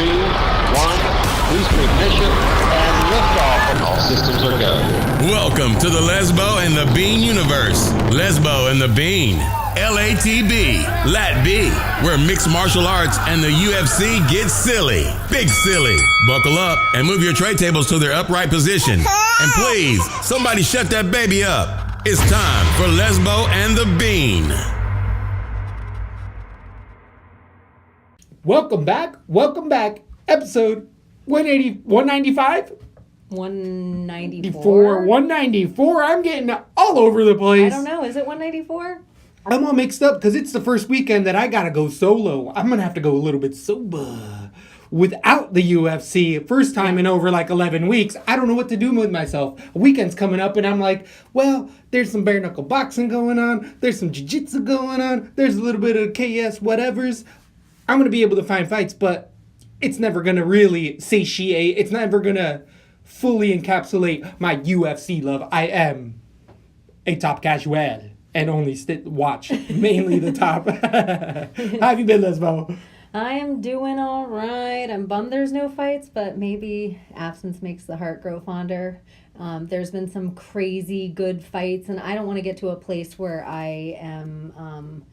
two, one. Booster ignition and liftoff. And all systems are go. Welcome to the Lesbo and the Bean universe. Lesbo and the Bean. LATB, Lat B, where mixed martial arts and the UFC get silly. Big silly. Buckle up and move your tray tables to their upright position. And please, somebody shut that baby up. It's time for Lesbo and the Bean. Welcome back. Episode 180, 195? 194. 194. I'm getting all over the place. I don't know. Is it 194? I'm all mixed up because it's the first weekend that I gotta go solo. I'm gonna have to go a little bit sober without the UFC. First time in over like 11 weeks. I don't know what to do with myself. A weekend's coming up and I'm like, well, there's some bare knuckle boxing going on. There's some jiu-jitsu going on. There's a little bit of KS whatevers. I'm gonna be able to find fights, but it's never gonna really satiate. It's never gonna fully encapsulate my UFC love. I am a top casual. And only watch mainly the top. How have you been, Lesbo? I am doing all right. I'm bummed there's no fights, but maybe absence makes the heart grow fonder. There's been some crazy good fights, and I don't want to get to a place where I am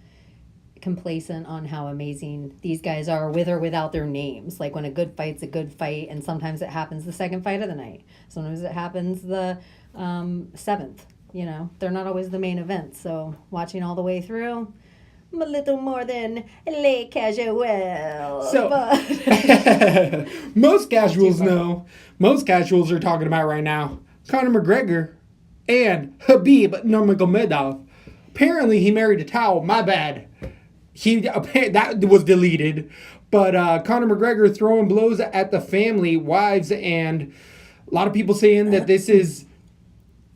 complacent on how amazing these guys are with or without their names. Like when a good fight's a good fight, and sometimes it happens the second fight of the night. Sometimes it happens the seventh. You know, they're not always the main event. So watching all the way through, I'm a little more than late casual. So most casuals know, most casuals are talking about right now, Conor McGregor and Habib Nurmagomedov. Apparently he married a towel. My bad. That was deleted. But Conor McGregor throwing blows at the family, wives, and a lot of people saying that this is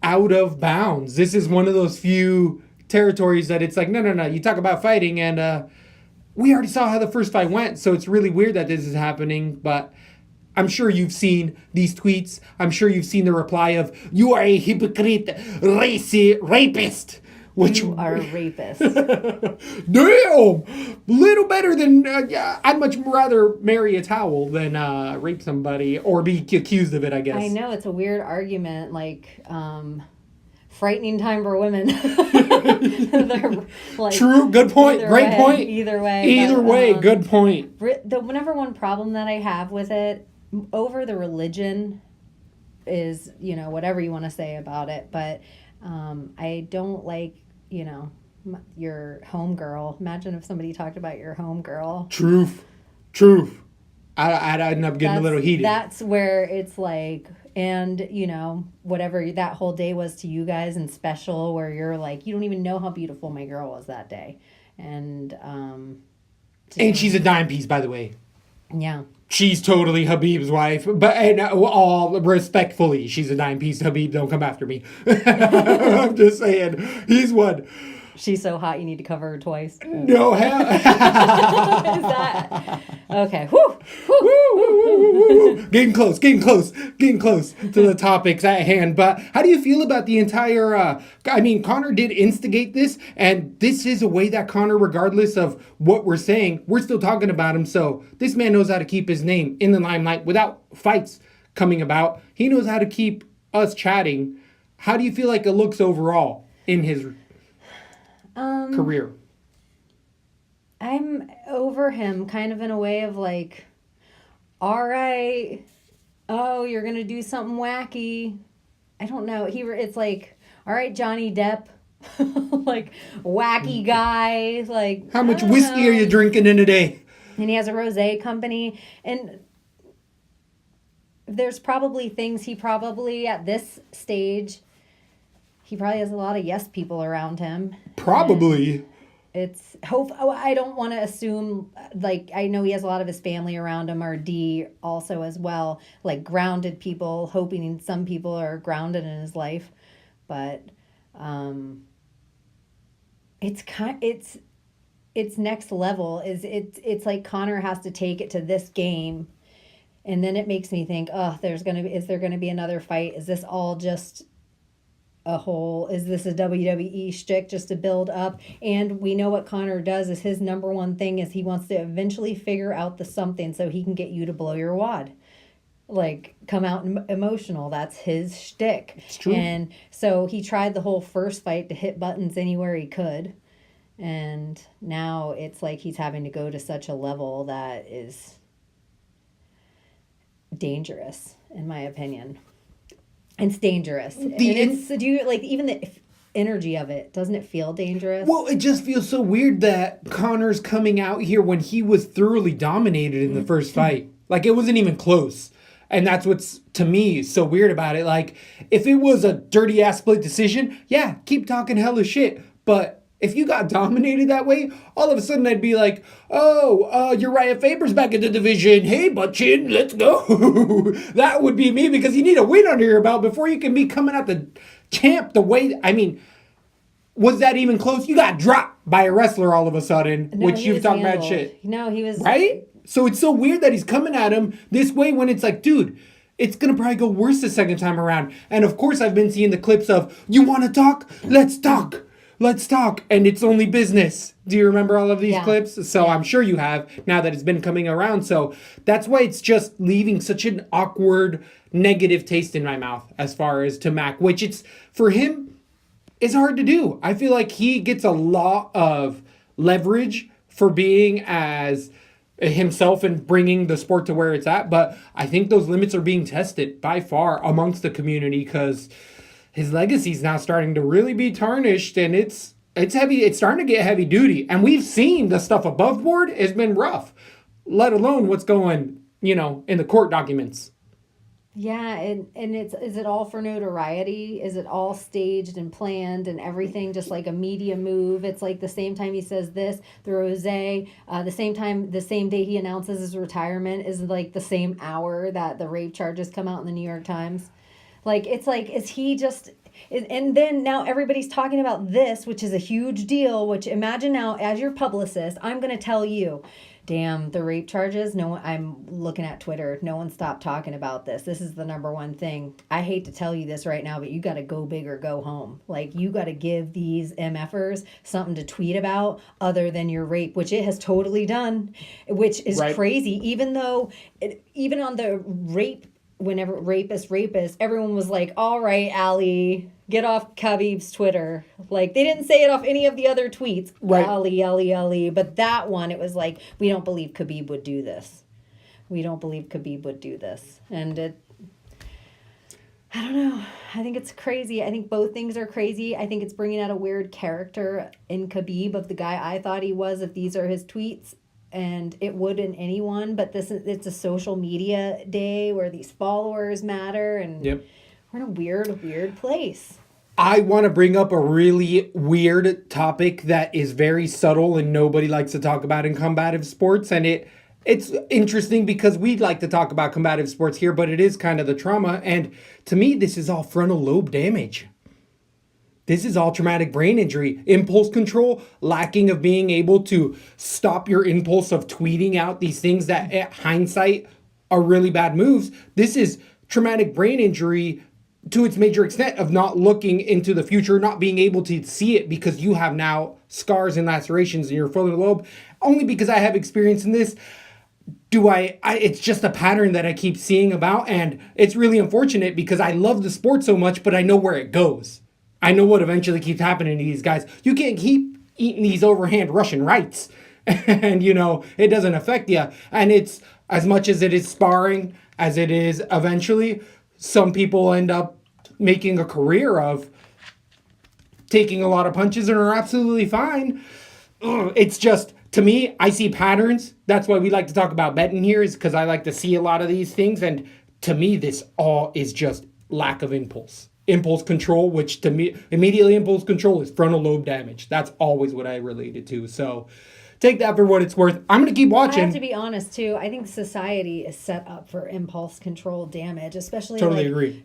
out of bounds. This is one of those few territories that it's like, no. You talk about fighting, and we already saw how the first fight went, so it's really weird that this is happening, but I'm sure you've seen these tweets. I'm sure you've seen the reply of, you are a hypocrite, rapist. Which you are a rapist. Damn! Little better than, I'd much rather marry a towel than rape somebody or be accused of it, I guess. I know, it's a weird argument, like, frightening time for women. Like, true, good point, great point. Either way, good point. The number one problem that I have with it, over the religion, is, you know, whatever you want to say about it, but I don't like, you know, your homegirl. Imagine if somebody talked about your homegirl. Truth. I'd end up getting a little heated. That's where it's like, and, you know, whatever that whole day was to you guys and special, where you're like, you don't even know how beautiful my girl was that day. And she's a dime piece, by the way. Yeah. She's totally Habib's wife, but all respectfully, she's a dime piece. Habib, don't come after me. I'm just saying, he's one. She's so hot, you need to cover her twice. No, hell. Is that okay? Woo. Getting close to the topics at hand. But how do you feel about the entire? Conor did instigate this, and this is a way that Conor, regardless of what we're saying, we're still talking about him. So this man knows how to keep his name in the limelight without fights coming about. He knows how to keep us chatting. How do you feel like it looks overall in his career? I'm over him kind of in a way of like, all right, oh, you're going to do something wacky. I don't know. It's like, all right, Johnny Depp, like wacky guy. Like, how much whiskey are you drinking in a day? And he has a rosé company. And there's probably things at this stage, he probably has a lot of yes people around him. Probably. It's hope. I don't want to assume, like, I know he has a lot of his family around him, or D also as well, like grounded people, hoping some people are grounded in his life, but it's next level. It's like Conor has to take it to this game, and then it makes me think, is there gonna be another fight? Is this all just is this a WWE shtick just to build up? And we know what Connor does is his number one thing is he wants to eventually figure out the something so he can get you to blow your wad. Like, come out emotional. That's his shtick. It's true. And so he tried the whole first fight to hit buttons anywhere he could. And now it's like he's having to go to such a level that is dangerous, in my opinion. It's dangerous. Do you like even the energy of it? Doesn't it feel dangerous? Well, it just feels so weird that Connor's coming out here when he was thoroughly dominated in the first fight. Like, it wasn't even close. And that's what's, to me, so weird about it. Like, if it was a dirty-ass split decision, yeah, keep talking hella shit. But if you got dominated that way, all of a sudden I'd be like, Uriah Faber's back in the division. Hey, butt chin, let's go. That would be me, because you need a win under your belt before you can be coming out the champ the way, I mean, was that even close? You got dropped by a wrestler all of a sudden, No, which he you've was talked about handled. shit. No, he was... Right? So it's so weird that he's coming at him this way when it's like, dude, it's going to probably go worse the second time around. And of course, I've been seeing the clips of, you want to talk? Let's talk. Let's talk. And it's only business. Do you remember all of these clips? So I'm sure you have, now that it's been coming around. So that's why it's just leaving such an awkward, negative taste in my mouth as far as to Mac, which it's, for him, is hard to do. I feel like he gets a lot of leverage for being as himself and bringing the sport to where it's at, but I think those limits are being tested by far amongst the community, because his legacy is now starting to really be tarnished, and it's heavy. It's starting to get heavy duty, and we've seen the stuff above board has been rough, let alone what's going, in the court documents. Yeah, and is it all for notoriety? Is it all staged and planned and everything just like a media move? It's like the same time he says this, the rose, the same day he announces his retirement is like the same hour that the rape charges come out in the New York Times. Like, it's like, is he just... And then now everybody's talking about this, which is a huge deal, which imagine now, as your publicist, I'm going to tell you, damn, the rape charges, I'm looking at Twitter, no one stopped talking about this. This is the number one thing. I hate to tell you this right now, but you got to go big or go home. Like, you got to give these MFers something to tweet about other than your rape, which it has totally done, which is crazy. Even on the rape, whenever rapist, everyone was like, all right, Ali, get off Khabib's Twitter. Like, they didn't say it off any of the other tweets. Right. Ali. But that one, it was like, we don't believe Khabib would do this. And I don't know. I think it's crazy. I think both things are crazy. I think it's bringing out a weird character in Khabib of the guy I thought he was, if these are his tweets. And it would in anyone, but it's a social media day where these followers matter, and we're in a weird place. I want to bring up a really weird topic that is very subtle and nobody likes to talk about in combative sports, and it's interesting because we like to talk about combative sports here, but it is kind of the trauma, and to me, this is all frontal lobe damage. This is all traumatic brain injury, impulse control, lacking of being able to stop your impulse of tweeting out these things that at hindsight are really bad moves. This is traumatic brain injury to its major extent of not looking into the future, not being able to see it because you have now scars and lacerations in your frontal lobe. Only because I have experience in this, it's just a pattern that I keep seeing about, and it's really unfortunate because I love the sport so much, but I know where it goes. I know what eventually keeps happening to these guys. You can't keep eating these overhand Russian rights and, it doesn't affect you. And it's, as much as it is sparring as it is eventually, some people end up making a career of taking a lot of punches and are absolutely fine. It's just, to me, I see patterns. That's why we like to talk about betting here, is because I like to see a lot of these things. And to me, this all is just lack of impulse. Impulse control, which to me, immediately impulse control is frontal lobe damage. That's always what I relate it to. So take that for what it's worth. I'm going to keep watching. I have to be honest, too. I think society is set up for impulse control damage, especially Totally agree.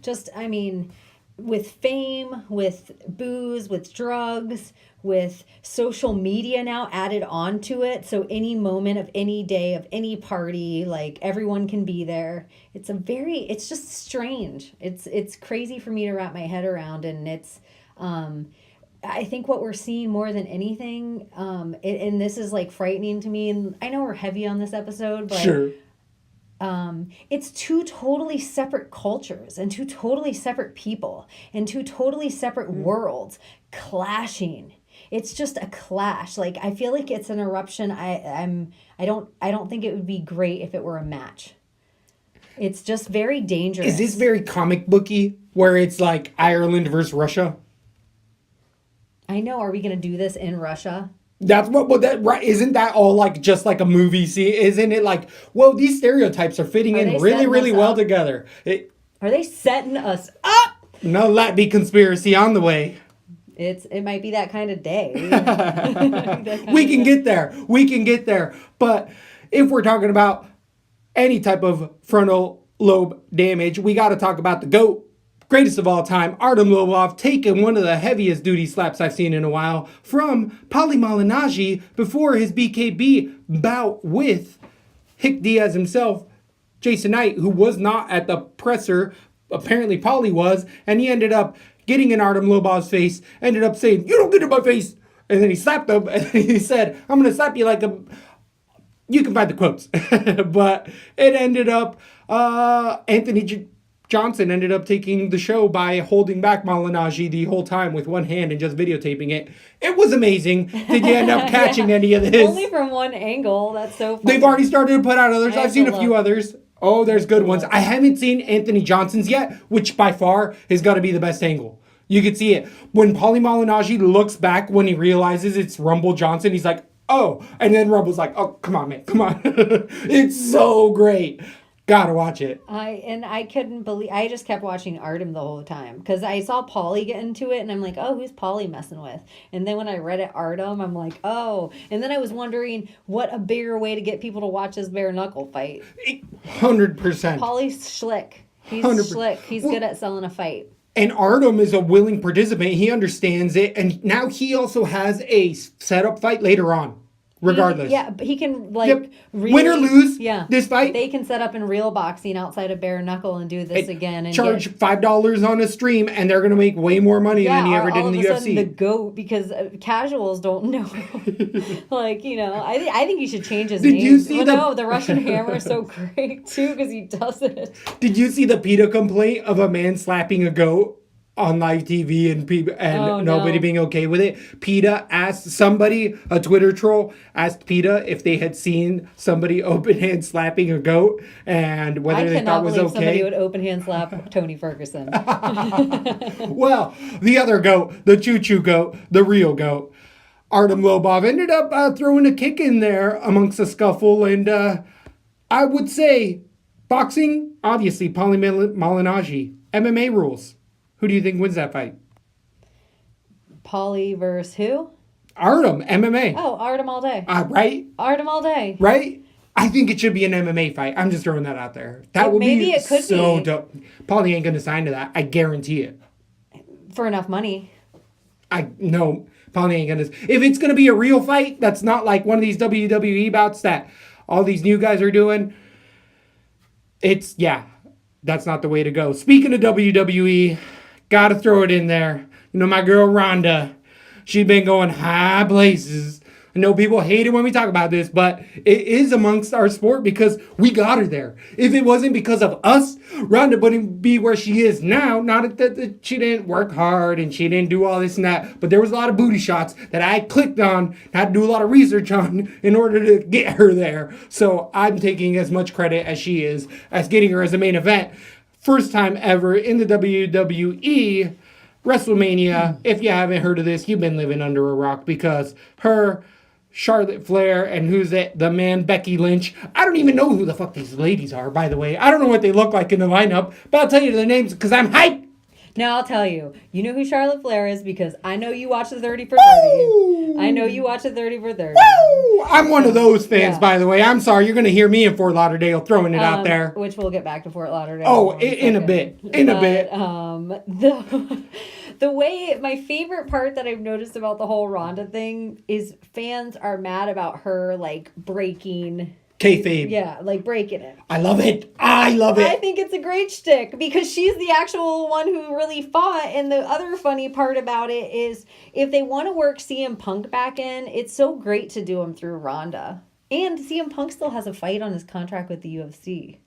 with fame, with booze, with drugs, with social media now added onto it. So any moment of any day of any party, like everyone can be there. It's just strange. It's crazy for me to wrap my head around. And I think what we're seeing more than anything, and this is like frightening to me, and I know we're heavy on this episode, but Sure. It's two totally separate cultures and two totally separate people and two totally separate worlds clashing. It's just a clash. Like, I feel like it's an eruption. I don't think it would be great if it were a match. It's just very dangerous. Is this very comic booky, where it's like Ireland versus Russia? I know. Are we going to do this in Russia? That's right? Isn't that all like just like a movie scene? Isn't it like, well, these stereotypes are fitting in really, really well together. Are they setting us up? No, that be conspiracy on the way. It might be that kind of day. We can get there. We can get there. But if we're talking about any type of frontal lobe damage, we got to talk about the GOAT. Greatest of all time, Artem Lobov, taking one of the heaviest duty slaps I've seen in a while from Paulie Malignaggi before his BKB bout with Hick Diaz himself, Jason Knight, who was not at the presser. Apparently Paulie was, and he ended up getting in Artem Lobov's face, ended up saying, "You don't get in my face!" And then he slapped him, and he said, "I'm going to slap you like a..." You can find the quotes. But it ended up, Anthony Johnson ended up taking the show by holding back Malignaggi the whole time with one hand and just videotaping it. It was amazing. Did you end up catching any of this? Only from one angle. That's so funny. They've already started to put out others. I've seen a few others. Oh, there's good ones. I haven't seen Anthony Johnson's yet, which by far has got to be the best angle. You can see it. When Paulie Malignaggi looks back when he realizes it's Rumble Johnson, he's like, oh. And then Rumble's like, oh, come on, man. Come on. It's so great. Gotta watch it. I couldn't believe, I just kept watching Artem the whole time because I saw Paulie get into it and I'm like, oh, who's Paulie messing with? And then when I read it, Artem, I'm like, oh. And then I was wondering what a bigger way to get people to watch this bare knuckle fight. 100%. Paulie's slick. He's 100%. slick. He's good at selling a fight. And Artem is a willing participant. He understands it. And now he also has a setup fight later on. Regardless. But he can Yep. really, Win or lose yeah, this fight. They can set up in real boxing outside of bare knuckle and do this again and charge $5 on a stream, and they're gonna make way more money than he ever did in the UFC. All of a sudden the GOAT, because casuals don't know. I think he should change his name. You see the Russian Hammer is so great too because he does it. Did you see the PETA complaint of a man slapping a goat on live TV and nobody being okay with it? PETA asked somebody, a Twitter troll, asked PETA if they had seen somebody open hand slapping a goat and whether they thought it was okay. Somebody would open hand slap Tony Ferguson. Well, the other goat, the choo-choo goat, the real goat, Artem Lobov ended up throwing a kick in there amongst the scuffle, and I would say boxing, obviously, Paulie Malignaggi. MMA rules. Who do you think wins that fight? Paulie versus who? Artem, MMA. Oh, Artem all day. Right? Artem all day. Right? I think it should be an MMA fight. I'm just throwing that out there. That would maybe be it could so be. dope. Paulie ain't going to sign to that. I guarantee it. For enough money. No, Paulie ain't going to. If it's going to be a real fight, that's not like one of these WWE bouts that all these new guys are doing. That's not the way to go. Speaking of WWE, gotta throw it in there. You know, my girl Rhonda, she's been going high places. I know people hate it when we talk about this, but it is amongst our sport because we got her there. If it wasn't because of us, Rhonda wouldn't be where she is now. Not that she didn't work hard and she didn't do all this and that, but there was a lot of booty shots that I clicked on, had to do a lot of research on in order to get her there. So I'm taking as much credit as she is as getting her as a main event. First time ever in the WWE WrestleMania. If you haven't heard of this, you've been living under a rock because her, Charlotte Flair, and who's it? The man, Becky Lynch. I don't even know who the fuck these ladies are, by the way. I don't know what they look like in the lineup, but I'll tell you their names because I'm hyped. Now I'll tell you. You know who Charlotte Flair is because I know you watch the 30 for 30. Woo! I know you watch the 30 for 30. Woo! I'm one of those fans, Yeah. by the way. I'm sorry. You're going to hear me in Fort Lauderdale throwing it out there. Which we'll get back to Fort Lauderdale. Oh, in a bit. In a bit. The way, my favorite part that I've noticed about the whole Ronda thing is fans are mad about her, like, breaking... Kayfabe. Yeah, like breaking it. I love it. I love it. I think it's a great shtick because she's the actual one who really fought. And the other funny part about it is if they want to work CM Punk back in, it's so great to do him through Ronda. And CM Punk still has a fight on his contract with the UFC.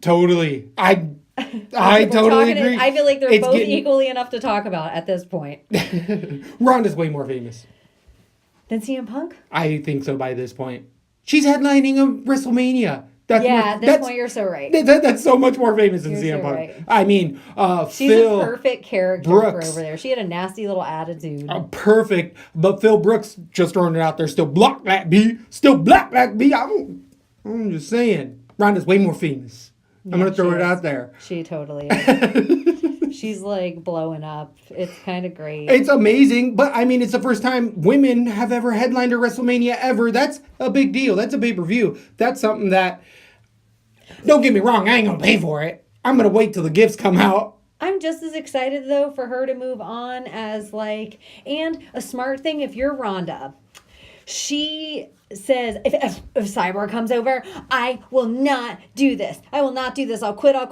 Totally. I totally agree. I feel like they're It's both getting- equally enough to talk about at this point. Ronda's way more famous. Than CM Punk? I think so by this point. She's headlining a WrestleMania. At this point, you're so right. That's so much more famous than You're CM so Punk. right. I mean, She's Phil a perfect character Brooks. for over there. She had a nasty little attitude. Perfect. But Phil Brooks, just throwing it out there, still block that B. Still black that B. I'm just saying. Ronda's way more famous. I'm going to throw she it is. out there. She totally is. She's like blowing up. It's kind of great. It's amazing, but I mean, it's the first time women have ever headlined a WrestleMania ever. That's a big deal. That's a pay-per-view. That's something that, don't get me wrong, I ain't gonna pay for it. I'm gonna wait till the gifts come out. I'm just as excited though for her to move on as like, and a smart thing if you're Rhonda, she says if Cyborg comes over, I will not do this. I will not do this. I'll quit. If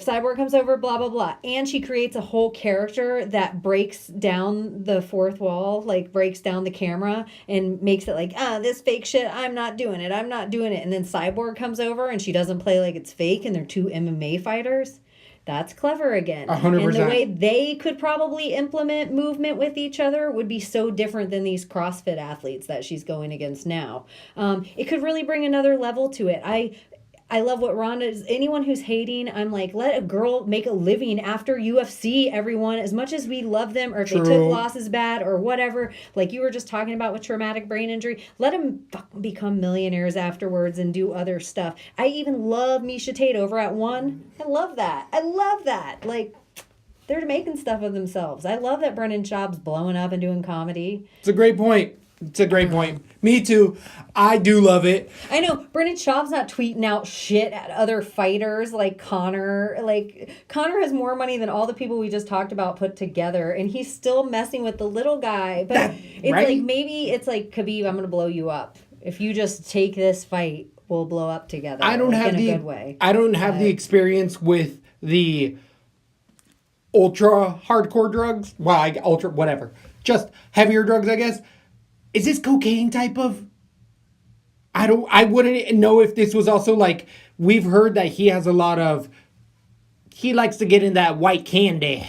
Cyborg comes over, blah blah blah. And she creates a whole character that breaks down the fourth wall, like breaks down the camera and makes it like, this fake shit, I'm not doing it. And then Cyborg comes over and she doesn't play like it's fake and they're two MMA fighters. That's clever again. 100%. And the way they could probably implement movement with each other would be so different than these CrossFit athletes that she's going against now. It could really bring another level to it. I love what Ronda is. Anyone who's hating, I'm like, let a girl make a living after UFC, everyone. As much as we love them, or if they took losses bad or whatever, like you were just talking about with traumatic brain injury, let them become millionaires afterwards and do other stuff. I even love Misha Tate over at One. I love that. Like, they're making stuff of themselves. I love that Brennan Schaub's blowing up and doing comedy. It's a great point. Me too. I do love it. I know Brennan Schaub's not tweeting out shit at other fighters like Connor. Like Connor has more money than all the people we just talked about put together, and he's still messing with the little guy. But it's right? like maybe it's like Khabib, I'm gonna blow you up if you just take this fight. We'll blow up together. I don't have in the a good way. I don't have the experience with the ultra hardcore drugs. Well, ultra whatever, just heavier drugs, I guess. Is this cocaine type of? I wouldn't know if this was also like, we've heard that he has a lot of, he likes to get in that white candy.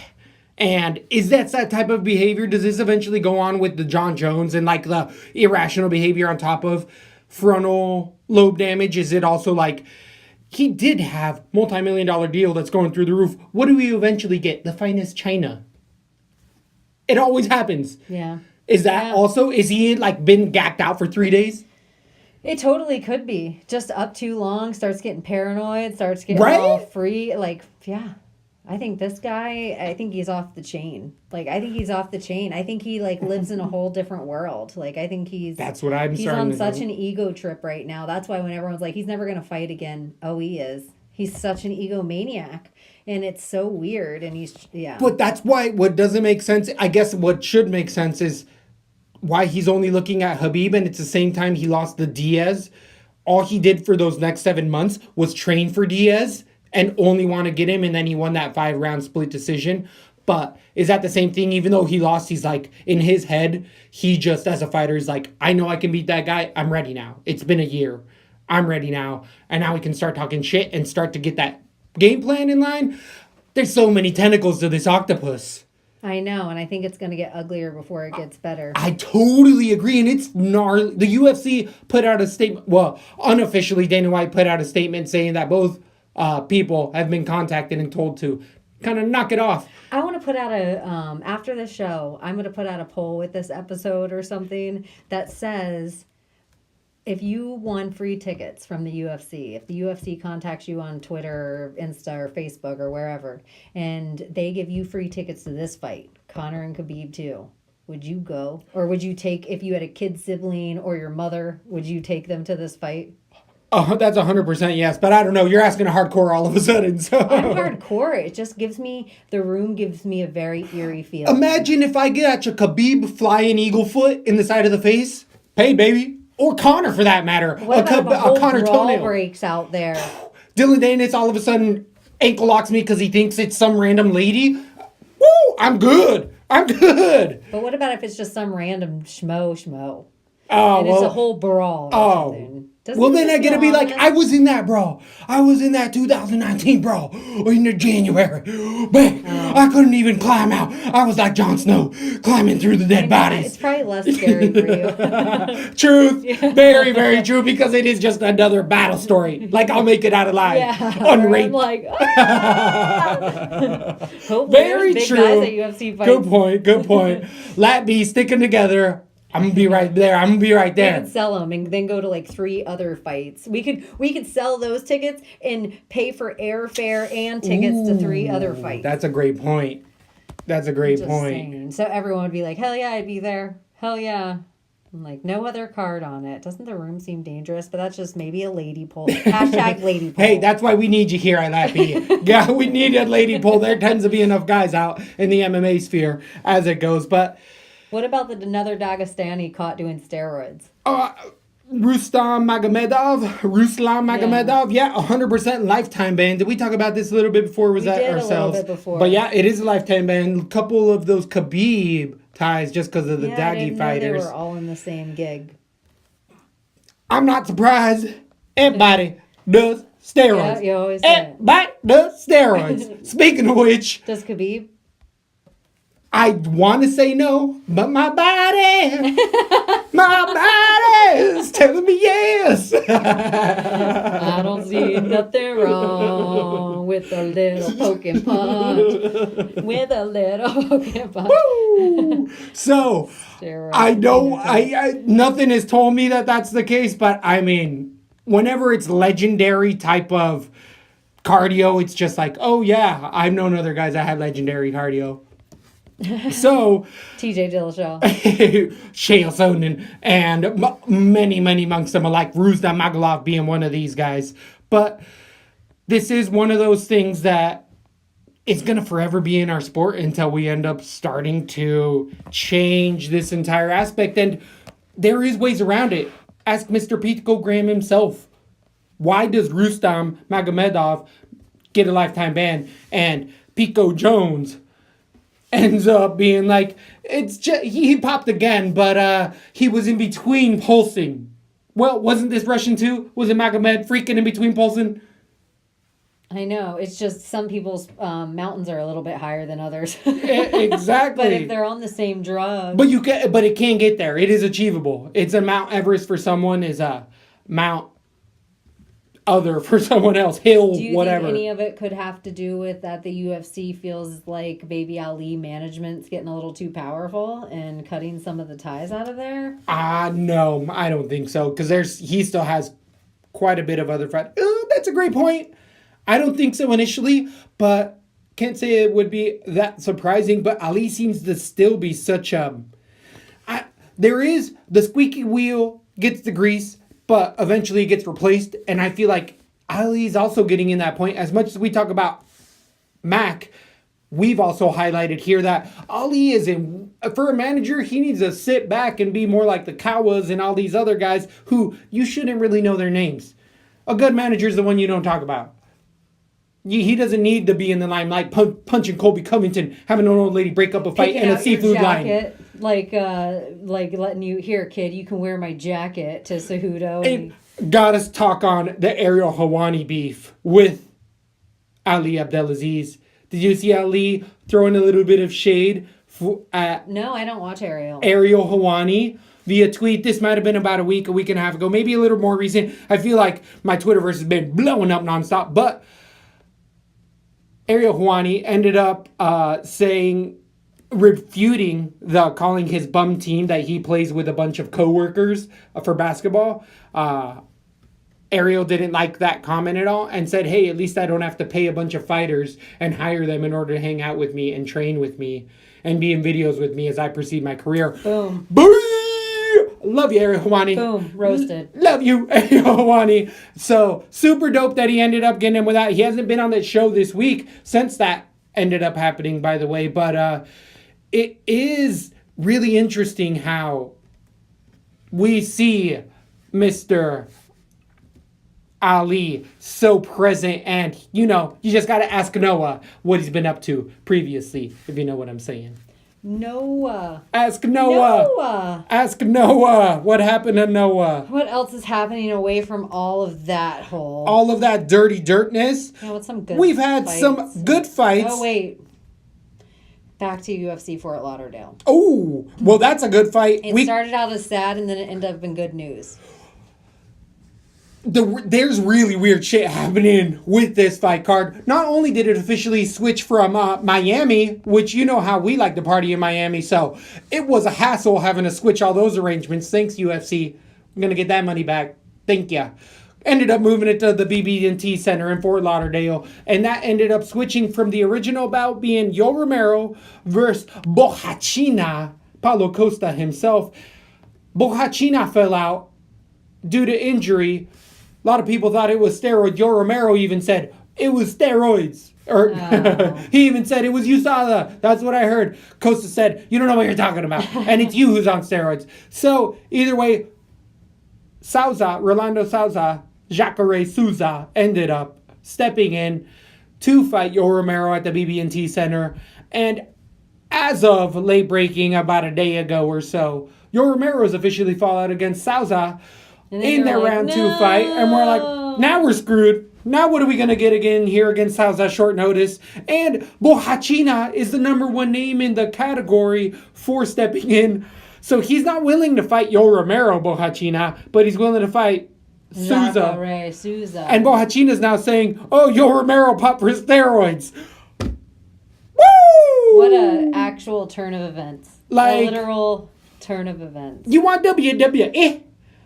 And is that type of behavior? Does this eventually go on with the John Jones and like the irrational behavior on top of frontal lobe damage? Is it also like, he did have multi-million-dollar deal that's going through the roof. What do we eventually get? The finest china. It always happens. Yeah. Is that also, is he like been gacked out for 3 days? It totally could be. Just up too long, starts getting paranoid, starts getting all free. Like, yeah. I think this guy, I think he's off the chain. I think he like lives in a whole different world. Like, I think That's what I'm starting to He's on such do. an ego trip right now. That's why when everyone's like, he's never going to fight again. Oh, he is. He's such an egomaniac. And it's so weird. And But that's why what doesn't make sense, I guess what should make sense is why he's only looking at Khabib, and it's the same time he lost the Diaz. All he did for those next 7 months was train for Diaz and only want to get him, and then he won that 5-round split decision. But is that the same thing? Even though he lost, he's like, in his head, he just, as a fighter, is like, I know I can beat that guy. I'm ready now. It's been a year. I'm ready now. And now we can start talking shit and start to get that game plan in line. There's so many tentacles to this octopus. I know, and I think it's going to get uglier before it gets better. I totally agree, and it's gnarly. The UFC put out a statement, well, unofficially, Dana White put out a statement saying that both people have been contacted and told to kind of knock it off. I want to put out after the show, I'm going to put out a poll with this episode or something that says, If you won free tickets from the UFC, if the UFC contacts you on Twitter or Insta or Facebook or wherever, and they give you free tickets to this fight, Conor and Khabib too, would you go? Or would you take, if you had a kid sibling or your mother, would you take them to this fight? Oh, that's 100% yes, but I don't know. You're asking a hardcore all of a sudden. So I'm hardcore. It just the room gives me a very eerie feeling. Imagine if I get a Khabib flying eagle foot in the side of the face. Hey, baby. Or Conor, for that matter. What about if a whole Conor brawl toenail breaks out there? Dylan Danis all of a sudden ankle locks me because he thinks it's some random lady. Woo! I'm good. But what about if it's just some random schmo? Oh, and it's a whole brawl. Well, then I get to be like, I was in that brawl. I was in that 2019 brawl in the January. Bang! I couldn't even climb out. I was like Jon Snow, climbing through the dead bodies. It's probably less scary for you. Truth. Very, very true, because it is just another battle story. Like, I'll make it out alive. Yeah. Unraped. I'm like, Very big true. guys at UFC fights. Good point. Lat B sticking together. I'm gonna be right there. We could sell them and then go to like 3 other fights. We could sell those tickets and pay for airfare and tickets to 3 other fights. That's a great point. Just Saying. So everyone would be like, hell yeah, I'd be there. Hell yeah. I'm like, no other card on it. Doesn't the room seem dangerous? But that's just maybe a lady poll. Hashtag lady poll. Hey, that's why we need you here at Lat B. Yeah, we need a lady poll. There tends to be enough guys out in the MMA sphere as it goes. But what about another Dagestani caught doing steroids? Ruslan Magomedov, yeah, 100% lifetime ban. Did we talk about this a little bit before? Was that ourselves? A little bit before. But yeah, it is a lifetime ban. A couple of those Khabib ties just because of the Daggy fighters. They were all in the same gig. I'm not surprised. Everybody does steroids. Yeah, you always say it. Everybody does steroids. Speaking of which, does Khabib? I want to say no, but my body is telling me yes. I don't see nothing wrong with a little poking punch. Woo! So, I know nothing has told me that that's the case, but I mean, whenever it's legendary type of cardio, it's just like, oh yeah, I've known other guys that had legendary cardio. So TJ Dillashaw, Chael Sonnen, and many amongst them, like Ruslan Magomedov being one of these guys. But this is one of those things that is going to forever be in our sport until we end up starting to change this entire aspect. And there is ways around it. Ask Mr. Pico Graham himself. Why does Ruslan Magomedov get a lifetime ban and Pico Jones ends up being like, it's just, he popped again, but he was in between pulsing. Well, wasn't this Russian too? Was it Magomed freaking in between pulsing? I know. It's just some people's mountains are a little bit higher than others. Exactly. But if they're on the same drug. But it can get there. It is achievable. It's a Mount Everest for someone, is a Mount other for someone else, hill, do you whatever. think any of it could have to do with that the UFC feels like Baby Ali management's getting a little too powerful and cutting some of the ties out of there? No, I don't think so, because he still has quite a bit of other fight. That's a great point. I don't think so initially, but can't say it would be that surprising. But Ali seems to still be such a... there is the squeaky wheel gets the grease, but eventually it gets replaced. And I feel like Ali's also getting in that point. As much as we talk about Mac, we've also highlighted here that Ali is for a manager, he needs to sit back and be more like the Kawas and all these other guys who you shouldn't really know their names. A good manager is the one you don't talk about. He doesn't need to be in the limelight punching Colby Covington, having an old lady break up a fight in a seafood line. Like letting you, here, kid, you can wear my jacket to Cejudo. And got us talk on the Ariel Helwani beef with Ali Abdelaziz. Did you see Ali throwing a little bit of shade at... No, I don't watch Ariel. Ariel Helwani via tweet. This might have been about a week and a half ago, maybe a little more recent. I feel like my Twitterverse has been blowing up nonstop, but Ariel Helwani ended up saying refuting the calling his bum team that he plays with a bunch of coworkers for basketball. Ariel didn't like that comment at all and said, hey, at least I don't have to pay a bunch of fighters and hire them in order to hang out with me and train with me and be in videos with me as I proceed my career. Boom. Love you, Ariel Helwani. Boom. Roasted. Love you, Ariel Helwani. So, super dope that he ended up getting him without. He hasn't been on that show this week since that ended up happening, by the way. But it is really interesting how we see Mr. Ali so present, and you just got to ask Noah what he's been up to previously, if you know what I'm saying. Noah. Ask Noah. Ask Noah. What happened to Noah? What else is happening away from all of that whole? All of that dirty dirtness. Yeah, what's some good We've had fights? some good fights. Oh, wait. Back to UFC Fort Lauderdale. Oh, well, that's a good fight. It started out as sad, and then it ended up in good news. There's really weird shit happening with this fight card. Not only did it officially switch from Miami, which you know how we like to party in Miami, so it was a hassle having to switch all those arrangements. Thanks, UFC. I'm going to get that money back. Thank ya. Ended up moving it to the BB&T Center in Fort Lauderdale, and that ended up switching from the original bout being Yo Romero versus Bohachina, Paulo Costa himself. Bohachina fell out due to injury. A lot of people thought it was steroids. Yo Romero even said it was steroids. Or he even said it was USADA. That's what I heard. Costa said, you don't know what you're talking about. And it's you who's on steroids. So either way, Rolando Souza, Jacare Souza ended up stepping in to fight Yo Romero at the BB&T Center. And as of late breaking about a day ago or so, Yo Romero has officially fought out against Souza in their round 2 fight. And we're like, now we're screwed. Now what are we going to get again here against Souza short notice? And Bohachina is the number 1 name in the category for stepping in. So he's not willing to fight Yo Romero, Bohachina, but he's willing to fight Souza. And Bohachina's now saying, oh, Yo Romero popped for steroids. Woo! What a actual turn of events. A literal turn of events. You want WWE?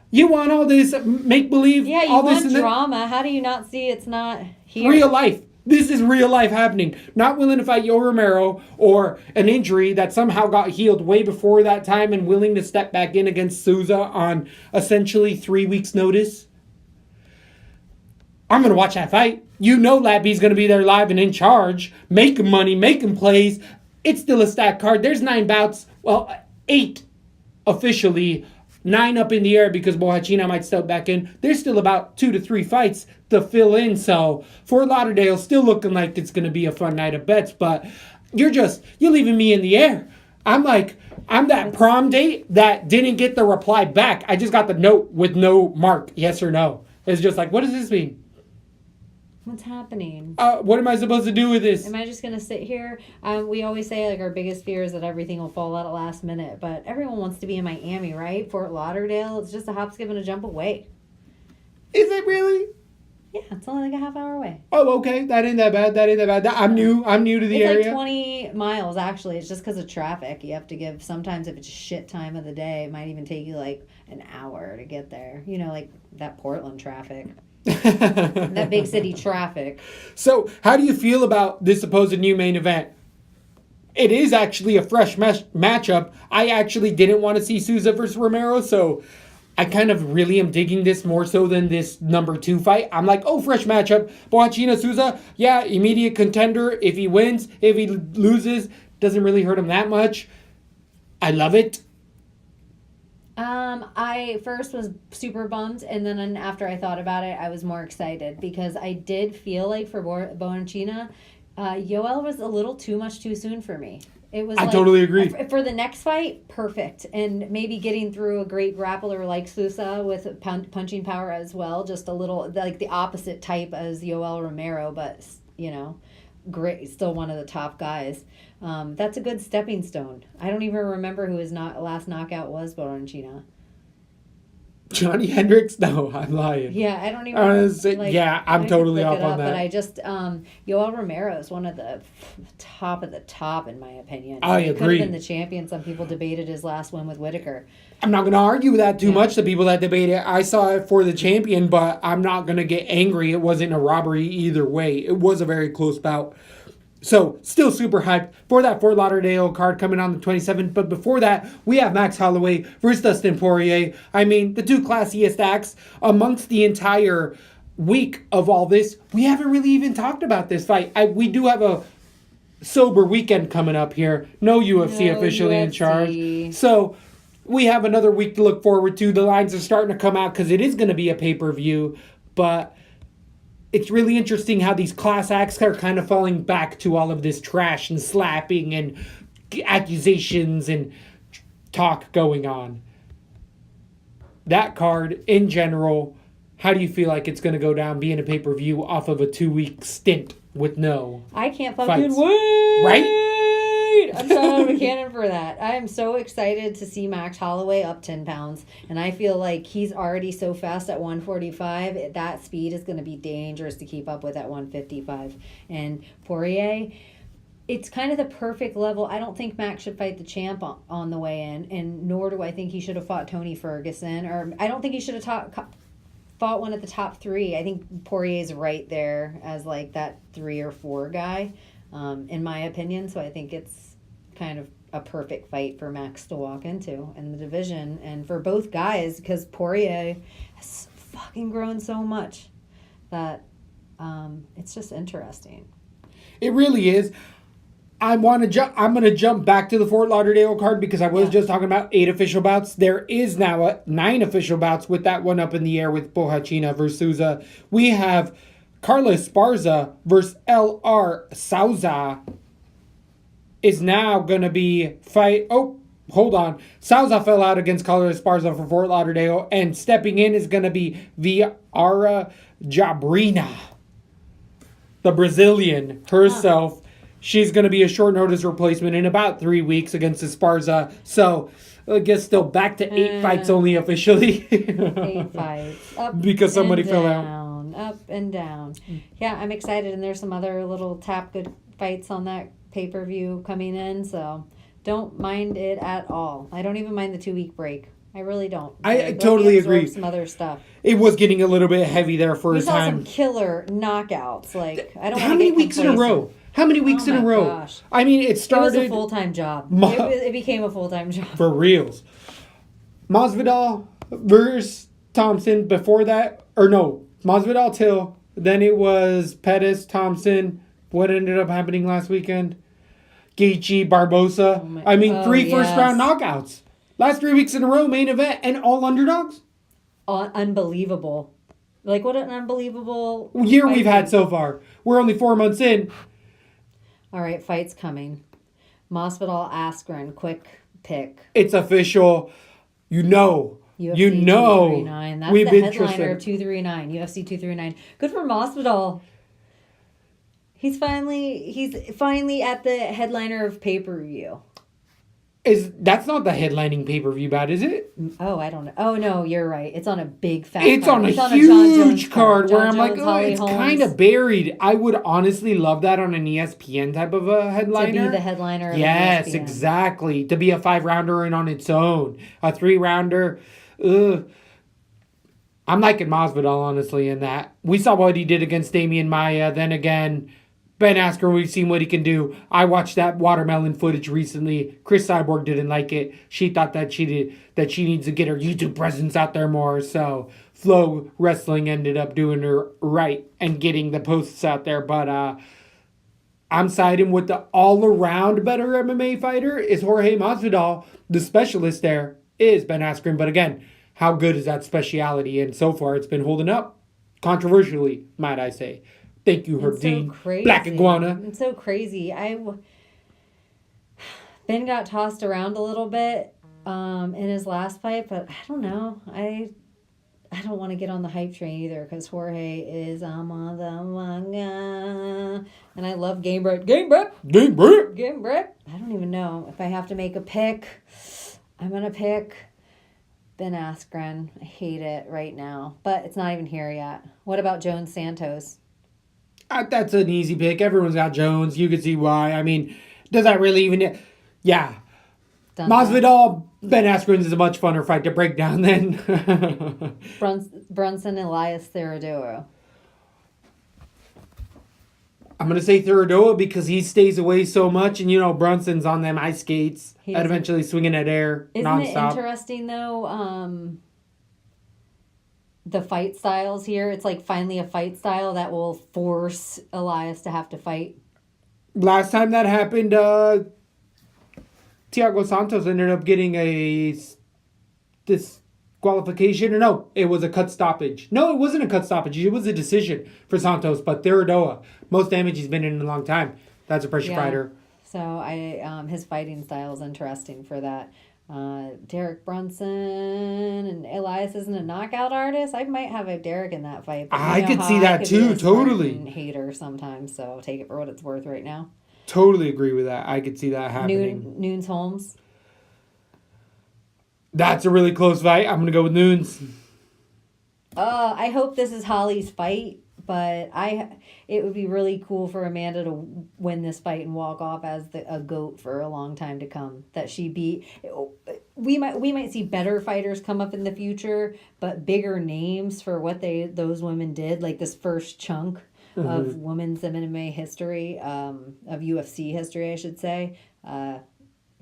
You want all this make-believe? Yeah, you all want this drama. How do you not see it's not here? Real life. This is real life happening. Not willing to fight Yo Romero or an injury that somehow got healed way before that time and willing to step back in against Souza on essentially 3 weeks' notice. I'm going to watch that fight. You know Lappy's going to be there live and in charge, making money, making plays. It's still a stacked card. There's 9 bouts. Well, 8 officially. 9 up in the air because Bohachina might step back in. There's still about 2 to 3 fights to fill in. So Fort Lauderdale still looking like it's going to be a fun night of bets. But you're leaving me in the air. I'm that prom date that didn't get the reply back. I just got the note with no mark, yes or no. It's just like, what does this mean? What's happening? What am I supposed to do with this? Am I just going to sit here? We always say our biggest fear is that everything will fall out at last minute. But everyone wants to be in Miami, right? Fort Lauderdale, it's just a hop, skip, and a jump away. Is it really? Yeah, it's only like a half hour away. Oh, okay. That ain't that bad. I'm new to the area. It's like 20 miles, actually. It's just because of traffic. You have to give, sometimes if it's a shit time of the day, it might even take you like an hour to get there. You know, like that Portland traffic. That big city traffic. So, how do you feel about this supposed new main event? It is actually a fresh matchup. I actually didn't want to see Souza versus Romero, so I kind of really am digging this more so than this number 2 fight. I'm like, oh, fresh matchup. Bohachina Souza, yeah, immediate contender. If he wins, if he loses, doesn't really hurt him that much. I love it. I first was super bummed, and then after I thought about it, I was more excited because I did feel like for Bohachina, Yoel was a little too much too soon for me. It was. I totally agree. For the next fight, perfect, and maybe getting through a great grappler like Sousa with punching power as well. Just a little like the opposite type as Yoel Romero, but great, still one of the top guys. That's a good stepping stone. I don't even remember who his last knockout was, Bohachina. Johnny Hendricks? No, I'm lying. Yeah, I don't even. I'm totally off on that. But I just, Yoel Romero is one of the top of the top, in my opinion. I He agree. could have been the champion. Some people debated his last win with Whitaker. I'm not going to argue with that too much. The people that debate it, I saw it for the champion, but I'm not going to get angry. It wasn't a robbery either way. It was a very close bout. So, still super hyped for that Fort Lauderdale card coming on the 27th. But before that, we have Max Holloway versus Dustin Poirier. I mean, the two classiest acts amongst the entire week of all this. We haven't really even talked about this fight. We do have a sober weekend coming up here. No UFC officially in charge. So, we have another week to look forward to. The lines are starting to come out because it is going to be a pay-per-view. But it's really interesting how these class acts are kind of falling back to all of this trash and slapping and accusations and talk going on. That card, in general, how do you feel like it's going to go down being a pay-per-view off of a 2-week stint with no I can't fights? fucking wait! Right? I'm so out of a cannon for that. I am so excited to see Max Holloway up 10 pounds. And I feel like he's already so fast at 145. That speed is going to be dangerous to keep up with at 155. And Poirier, it's kind of the perfect level. I don't think Max should fight the champ on the way in. And nor do I think he should have fought Tony Ferguson. Or I don't think he should have fought one of the top 3. I think Poirier's right there as like that 3 or 4 guy, in my opinion. So I think it's kind of a perfect fight for Max to walk into in the division, and for both guys, because Poirier has fucking grown so much that it's just interesting. It really is. I'm going to jump back to the Fort Lauderdale card because I was just talking about 8 official bouts. There is now 9 official bouts with that one up in the air with Bohachina versus Souza. We have Carlos Esparza versus L.R. Souza is now going to be fight. Oh, hold on. Souza fell out against Carlos Esparza for Fort Lauderdale, and stepping in is going to be Viara Jabrina, the Brazilian herself. She's going to be a short notice replacement in about 3 weeks against Esparza. So, I guess still back to 8 fights only officially. 8 fights. Up because somebody fell out. Up and down. Yeah, I'm excited, and there's some other little good fights on that pay-per-view coming in, so don't mind it at all. I don't even mind the 2-week break. I really don't. I totally agree. Some other stuff. It was getting a little bit heavy there for a time. We saw some killer knockouts. Like, I don't. How many weeks in a row? How many weeks in a row? Gosh. I mean, it started. It was a full-time job. It became a full-time job. For reals. Masvidal versus Thompson. Before that, or no, Masvidal Till. Then it was Pettis, Thompson. What ended up happening last weekend? Gaethje, Barbosa. 3 first-round knockouts. Last 3 weeks in a row, main event, and all underdogs? Unbelievable. Like, what an unbelievable year we've had so far. We're only 4 months in. All right, fight's coming. Masvidal, Askren, quick pick. It's official. UFC 239. That's we've the been headliner of 239. UFC 239. Good for Masvidal. He's finally at the headliner of pay-per-view. That's not the headlining pay-per-view bout, is it? Oh, I don't know. Oh, no, you're right. It's on a big fat It's card. On a John huge Jones card where John I'm Jones, like, Holly it's Holmes. kind of buried. I would honestly love that on an ESPN type of a headliner. To be the headliner of Yes, ESPN. exactly. To be a 5-rounder and on its own. A 3-rounder. Ugh. I'm liking Masvidal, honestly, in that. We saw what he did against Damian Maia. Then again, Ben Askren, we've seen what he can do. I watched that watermelon footage recently. Chris Cyborg didn't like it. She thought that she needs to get her YouTube presence out there more. So Flow Wrestling ended up doing her right and getting the posts out there. But I'm siding with the all-around better MMA fighter is Jorge Masvidal. The specialist there is Ben Askren. But again, how good is that speciality? And so far, it's been holding up. Controversially, might I say. Thank you, Herb Dean. Black Iguana. It's so crazy. Ben got tossed around a little bit in his last fight, but I don't know. I don't want to get on the hype train either because Jorge is and I love Game Bread. I don't even know if I have to make a pick. I'm gonna pick Ben Askren. I hate it right now, but it's not even here yet. What about Jones Santos? That's an easy pick. Everyone's got Jones. You can see why. I mean, does that really even... Yeah. Dun, dun. Masvidal, Ben Askren is a much funner fight to break down than... Brunson Elias Theodorou. I'm going to say Theodorou because he stays away so much, and Brunson's on them ice skates and eventually swinging at air Isn't it nonstop. interesting, though, the fight styles here? It's like finally a fight style that will force Elias to have to fight. Last time that happened, Thiago Santos ended up getting a disqualification. Or no, it was a cut stoppage. No, it wasn't a cut stoppage. It was a decision for Santos. But Theodorou, most damage he's been in a long time. That's a pressure fighter. So his fighting style is interesting for that. Derek Brunson and Elias isn't a knockout artist. I might have a Derek in that fight. But I could see that too. Totally. Hater sometimes, so take it for what it's worth right now. Totally agree with that. I could see that happening. Nunes Holmes. That's a really close fight. I'm gonna go with Nunes. I hope this is Holly's fight, but it would be really cool for Amanda to win this fight and walk off as a GOAT for a long time to come. That she beat. We might see better fighters come up in the future, but bigger names for what those women did, like this first chunk of women's MMA history, of UFC history, I should say.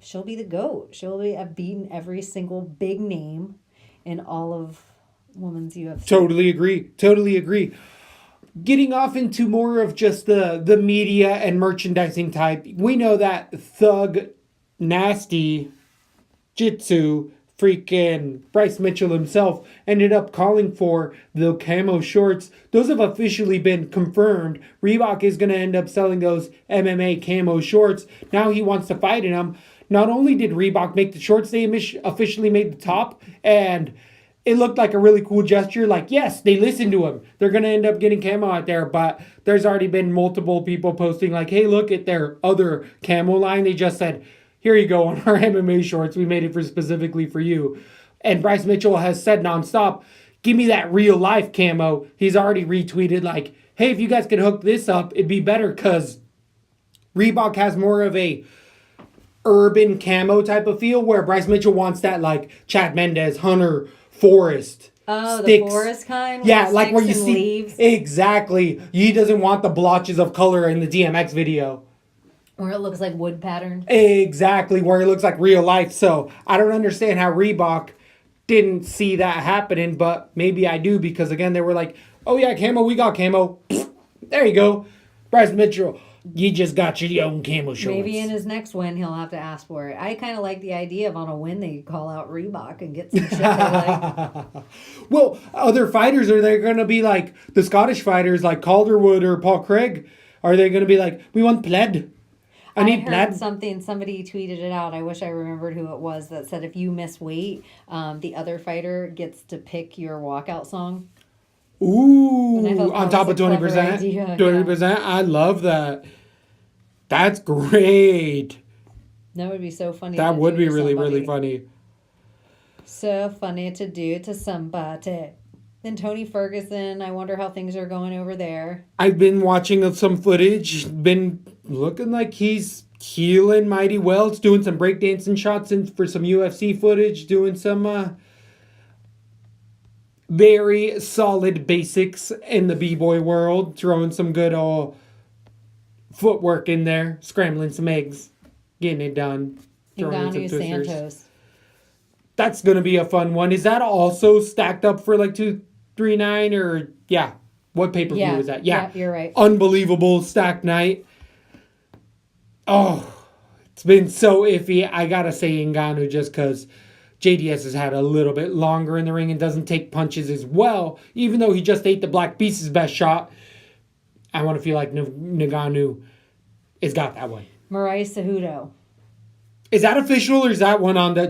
She'll be the GOAT. She'll be beaten every single big name in all of women's UFC. Totally agree. Getting off into more of just the media and merchandising type, we know that Thug Nasty Jitsu freaking Bryce Mitchell himself ended up calling for the camo shorts. Those have officially been confirmed. Reebok is going to end up selling those MMA camo shorts. Now he wants to fight in them. Not only did Reebok make the shorts, they officially made the top, and it looked like a really cool gesture. Like, yes, they listened to him. They're going to end up getting camo out there, but there's already been multiple people posting like, hey, look at their other camo line. They just said, here you go on our MMA shorts. We made it specifically for you. And Bryce Mitchell has said nonstop, give me that real life camo. He's already retweeted like, hey, if you guys could hook this up, it'd be better because Reebok has more of a urban camo type of feel where Bryce Mitchell wants that like Chad Mendez, Hunter, Forest. Oh, sticks. The forest kind? Yeah, like where you see... Leaves. Exactly. He doesn't want the blotches of color in the DMX video. Where it looks like wood pattern. Exactly, where it looks like real life. So I don't understand how Reebok didn't see that happening, but maybe I do because, again, they were like, oh, yeah, camo, we got camo. There you go. Bryce Mitchell, you just got your own camo shorts. Maybe in his next win, he'll have to ask for it. I kind of like the idea of on a win, they call out Reebok and get some shit they like. Well, other fighters, are they going to be like the Scottish fighters like Calderwood or Paul Craig? Are they going to be like, we want plaid? I need heard plaid. somebody tweeted it out. I wish I remembered who it was that said if you miss weight, the other fighter gets to pick your walkout song. Ooh, on top of 20%. 20%. Yeah. I love that. That's great. That would be so funny. That would be really, somebody. really funny. So funny to do to somebody. Then Tony Ferguson, I wonder how things are going over there. I've been watching some footage. Been looking like he's healing mighty well. It's doing some breakdancing shots for some UFC footage. Doing some very solid basics in the b-boy world. Throwing some good old footwork in there. Scrambling some eggs. Getting it done. Throwing some twisters. Santos. That's going to be a fun one. Is that also stacked up for like 239 or yeah? What pay-per-view is that? Yeah, you're right. Unbelievable stacked night. Oh, it's been so iffy. I got to say Ngannou just because JDS has had a little bit longer in the ring and doesn't take punches as well. Even though he just ate the Black Beast's best shot, I want to feel like Ngannou has got that one. Mariah Cejudo. Is that official or is that one on I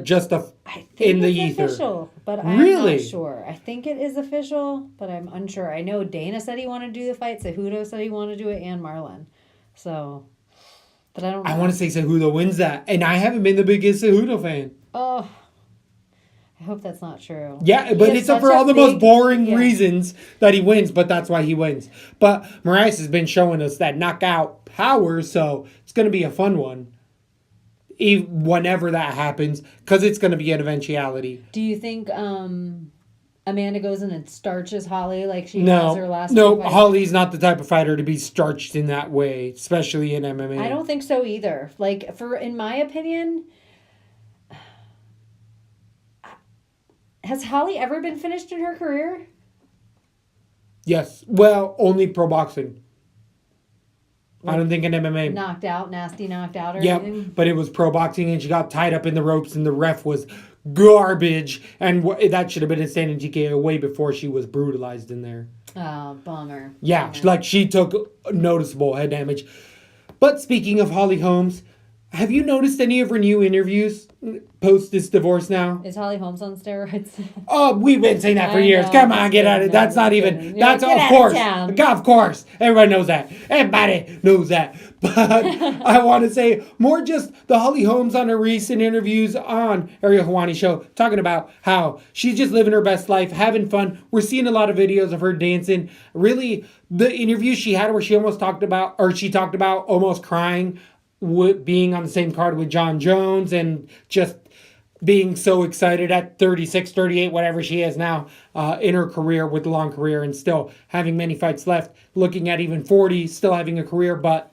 think it's official, but I'm really? not sure. I think it is official, but I'm unsure. I know Dana said he wanted to do the fight. Cejudo said he wanted to do it, and Marlon. So, but I don't know. I want to say Cejudo wins that, and I haven't been the biggest Cejudo fan. Oh, I hope that's not true. Yeah, but it's for all the most boring reasons that he wins, but that's why he wins. But Moraes has been showing us that knockout power, so it's going to be a fun one. Whenever that happens, because it's going to be an eventuality. Do you think Amanda goes in and starches Holly like she has her last No, Holly's not the type of fighter to be starched in that way, especially in MMA. I don't think so either. Like, in my opinion, has Holly ever been finished in her career? Yes. Well, only pro boxing. Like, I don't think in MMA. Nasty knocked out or anything? But it was pro boxing and she got tied up in the ropes and the ref was garbage. And that should have been a standing TKO way before she was brutalized in there. Oh, bummer. Yeah, like she took noticeable head damage. But speaking of Holly Holmes, have you noticed any of her new interviews post this divorce now? Is Holly Holmes on steroids? Oh, we've been saying that for years. Come on, get out of it. That's not even. That's of course. Of course. Everybody knows that. Everybody knows that. But I want to say more just the Holly Holmes on her recent interviews on Ariel Helwani show, talking about how she's just living her best life, having fun. We're seeing a lot of videos of her dancing. Really, the interview she had where she talked about almost crying, being on the same card with John Jones and just being so excited at 36, 38, whatever she is now in her career with a long career and still having many fights left, looking at even 40, still having a career. But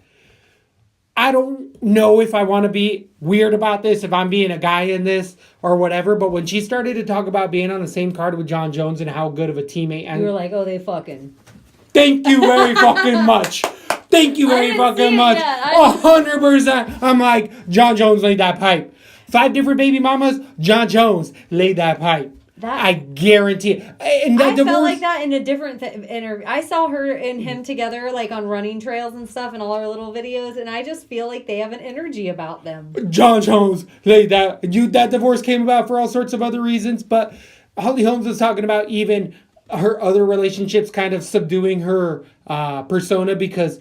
I don't know if I want to be weird about this, if I'm being a guy in this or whatever. But when she started to talk about being on the same card with John Jones and how good of a teammate. And you were like, oh, they fucking. Thank you very fucking much. Thank you very fucking much. 100%. I'm like, John Jones laid that pipe. 5 different baby mamas, John Jones laid that pipe. I guarantee it. And I felt like that in a different interview. I saw her and him together, like on running trails and stuff, and all our little videos, and I just feel like they have an energy about them. John Jones laid that. That divorce came about for all sorts of other reasons, but Holly Holmes was talking about even her other relationships kind of subduing her persona because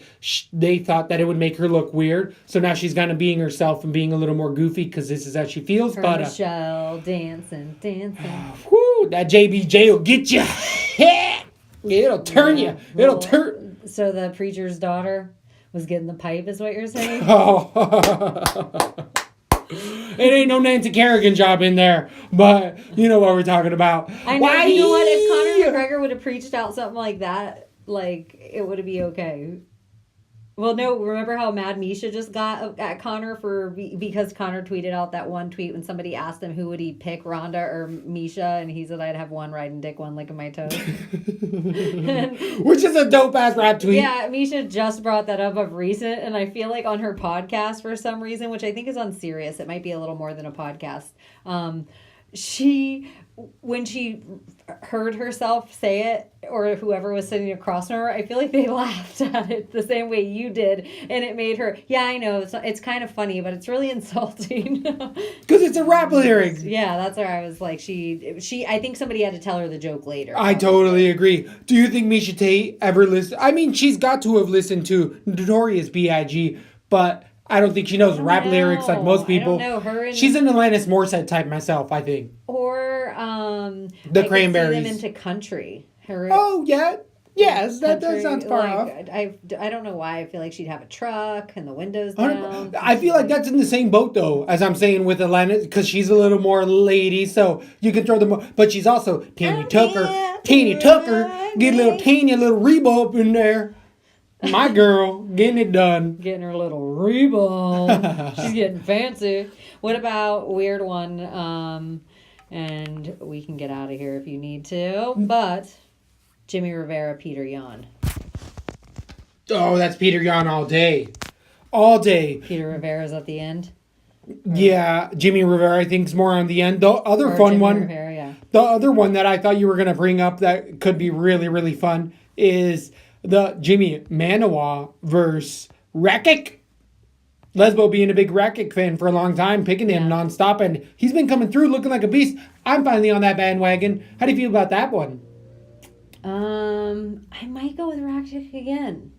they thought that it would make her look weird. So now she's kind of being herself and being a little more goofy because this is how she feels. But Michelle dancing. Whoo, that JBJ will get you. It'll turn you. It'll turn. So the preacher's daughter was getting the pipe, is what you're saying? It ain't no Nancy Kerrigan job in there, but you know what we're talking about. I know. You know what? If Conor McGregor would have preached out something like that, like it would be okay. Well, no. Remember how mad Misha just got at Conor because Conor tweeted out that one tweet when somebody asked him who would he pick, Ronda or Misha, and he said I'd have one riding dick, one licking my toes. Which is a dope ass rap tweet. Yeah, Misha just brought that up of recent, and I feel like on her podcast for some reason, which I think is on Sirius, it might be a little more than a podcast. When she heard herself say it, or whoever was sitting across from her, I feel like they laughed at it the same way you did, and it made her. Yeah, I know it's kind of funny, but it's really insulting. Because it's a rap lyric. Yeah, that's where I was like, she. I think somebody had to tell her the joke later. I totally agree. Do you think Misha Tate ever listened? I mean, she's got to have listened to Notorious B.I.G., but I don't think she knows rap lyrics like most people. I don't know. She's an Alanis Morissette type myself, I think. Or the Cranberries. I could see them into country. Oh yeah, yes, that sounds far off. I don't know why I feel like she'd have a truck and the windows down. I feel like that's in the same boat though, as I'm saying with Alanis, because she's a little more lady, so you can throw them. But she's also Tanya Tucker. Get a little Tanya, little Reba up in there. My girl, getting it done. Getting her little Reba. She's getting fancy. What about weird one? And we can get out of here if you need to. But Jimmy Rivera, Peter Yan. Oh, that's Peter Yan all day. All day. Peter Rivera's at the end. Yeah, Jimmy Rivera I think is more on the end. The other fun Jimmy one. Rivera, yeah. The other one that I thought you were going to bring up that could be really, really fun is the Jimmy Manawa versus Rakic. Lesbo being a big Rakic fan for a long time, picking him nonstop, and he's been coming through looking like a beast. I'm finally on that bandwagon. How do you feel about that one? I might go with Rakic again.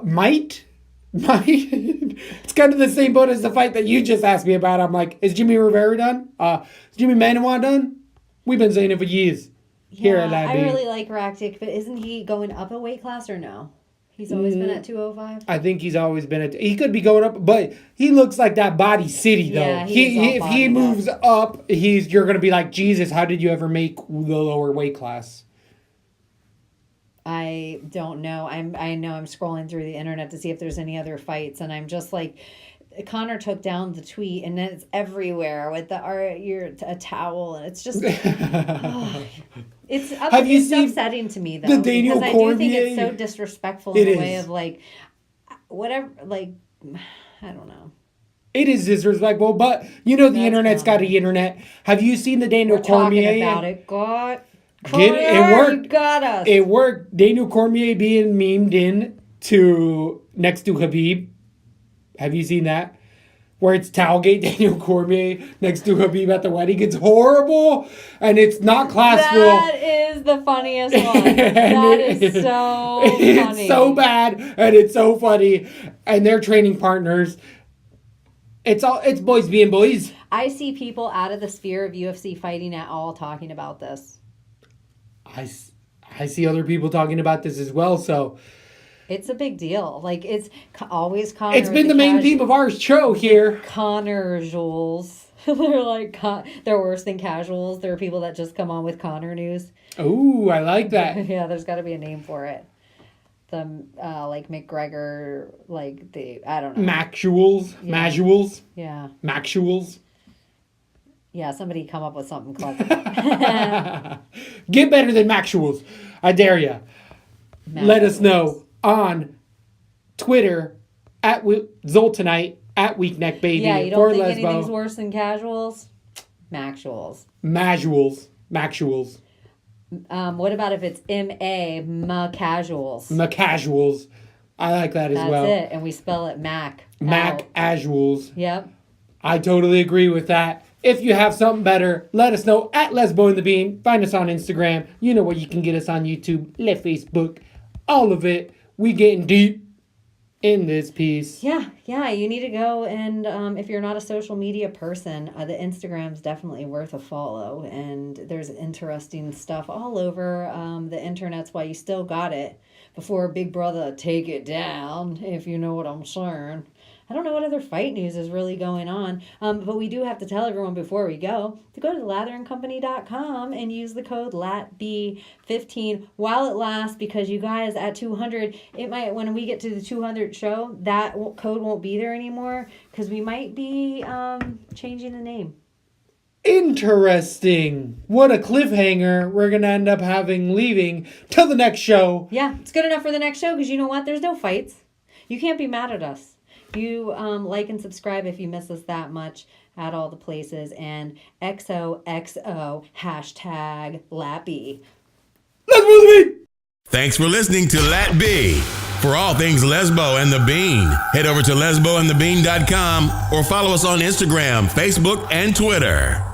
Might? It's kind of the same boat as the fight that you just asked me about. I'm like, is Jimmy Rivera done? Is Jimmy Manawa done? We've been saying it for years. Here Yeah, at Lab I B. really like Rakitic, but isn't he going up a weight class or no? He's always been at 205. I think he's always been he could be going up, but he looks like that body city though. Yeah, he is all if he bodied moves up, you're gonna be like, Jesus, how did you ever make the lower weight class? I don't know. I know I'm scrolling through the internet to see if there's any other fights, and I'm just like, Connor took down the tweet, and then it's everywhere with you're a towel, and it's just, it's upsetting to me though, the Daniel because I do think it's so disrespectful in a way of like, whatever, like, I don't know. It is disrespectful, but the internet's got the internet. Have you seen the Daniel Cormier? Talking about it, God. It worked. You got us. It worked. Daniel Cormier being memed in to next to Khabib. Have you seen that? Where it's Towelgate Daniel Cormier next to Khabib at the wedding. It's horrible, and it's not classful. That is the funniest one. That is so funny. It's so bad, and it's so funny, and they're training partners. It's boys being boys. I see people out of the sphere of UFC fighting at all talking about this. I see other people talking about this as well, so it's a big deal. Like, it's always Connor. It's been the main theme of our show here. Connor-juals. They're like, they're worse than casuals. There are people that just come on with Connor news. Ooh, I like that. Yeah, there's got to be a name for it. The like McGregor, I don't know. Maxuals, yeah. Majuals. Yeah. Maxuals. Yeah, somebody come up with something clever. Get better than Maxuals. I dare you. Let us know on Twitter at Zoltanite at Weakneck Baby. Yeah, you don't think anything's worse than casuals? Maxuals. Maxuals. What about if it's casuals? Casuals. I like that as well. That's it, and we spell it Mac. Casuals. Yep. I totally agree with that. If you have something better, let us know at Lesbo and the Bean. Find us on Instagram. You know where you can get us on YouTube, Facebook, all of it. We getting deep in this piece. Yeah, you need to go, and if you're not a social media person, the Instagram's definitely worth a follow, and there's interesting stuff all over the internet's why you still got it before Big Brother take it down, if you know what I'm saying. I don't know what other fight news is really going on, but we do have to tell everyone before we go to go to latherandcompany.com and use the code LATB15 while it lasts, because you guys, at 200, it might, when we get to the 200 show, that code won't be there anymore, because we might be changing the name. Interesting. What a cliffhanger we're going to end up leaving till the next show. Yeah, it's good enough for the next show, because you know what? There's no fights. You can't be mad at us. You like and subscribe if you miss us that much at all the places. And XOXO #Lappy. Let's move the beat. Thanks for listening to Lat B. For all things Lesbo and the Bean, head over to lesboandthebean.com or follow us on Instagram, Facebook, and Twitter.